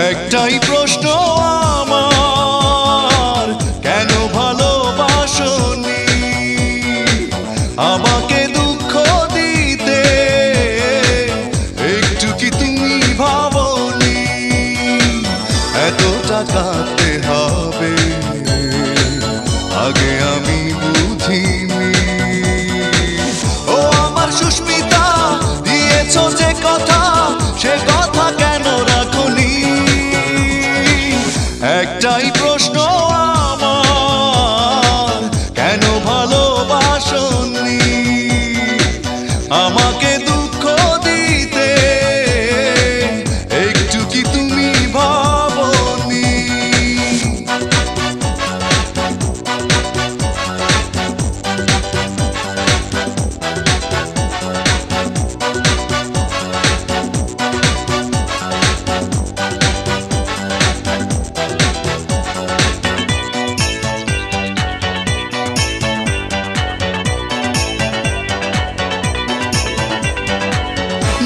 একটাই প্রশ্ন আমার, কেন ভালোবাসনি আমাকে দুঃখ দিতে? একটু কি তুমি ভাবনি এতটা কাঁদতে হবে? আগে আমি বুঝিনি। ও আমার সুস্মিতা, দিয়েছো যে কথা, সে কথা কেন রাখনি? একটাই প্রশ্ন আমার, কেন ভালোবাসনি আমাকে দুঃখ দিতে? একটু কি তুমি ভাবনি?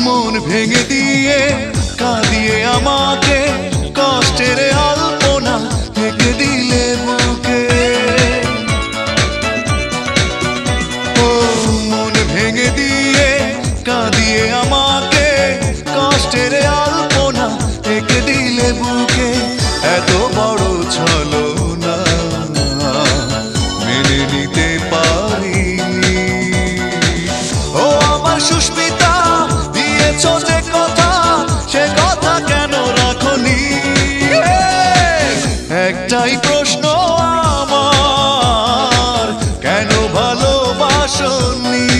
মন ভেঙে দিয়ে কাঁদিয়ে আমাকে কষ্টের আলপনা থেকে দিলে বুকে। ও মন ভেঙে দিয়ে কাঁদিয়ে আমাকে কষ্টের আলপনা থেকে দিলে বুকে। এত বড় ছলনা মেনে নিতে পারিনি। ও আমার সুস্মিতা, দিয়েছো যে কথা, সে কথা কেন রাখনি? একটাই প্রশ্ন আমার, কেন ভালোবাসনি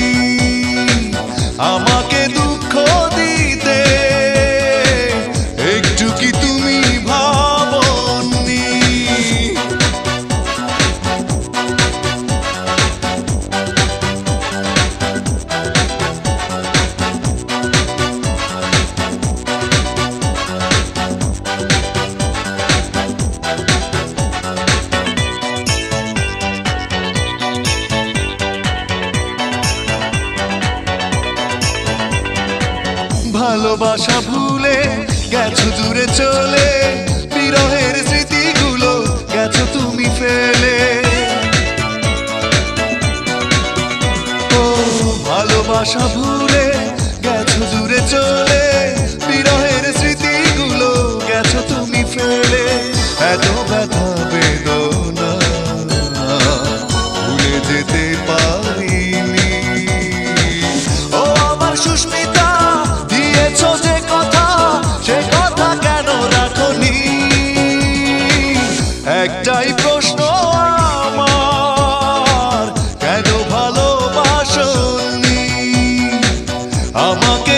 আমাকে দুঃখ দিতে? একটু কি তুমি ভাবনি? ভালোবাসা ভুলে গেছো দূরে চলে, বিরহের স্মৃতিগুলো গেছো তুমি ফেলে। ও ভালোবাসা ভুলে গেছো দূরে চলে, বিরহের স্মৃতিগুলো গেছো তুমি ফেলে। এত ব্যথা বেদনা ভুলে যেতে পারিনি। ও আমার সুস্মিতা, দিয়েছো যে কথা, সে কথা কেন রাখনি? একটাই প্রশ্ন আমার, কেন ভালোবাসনি আমাকে?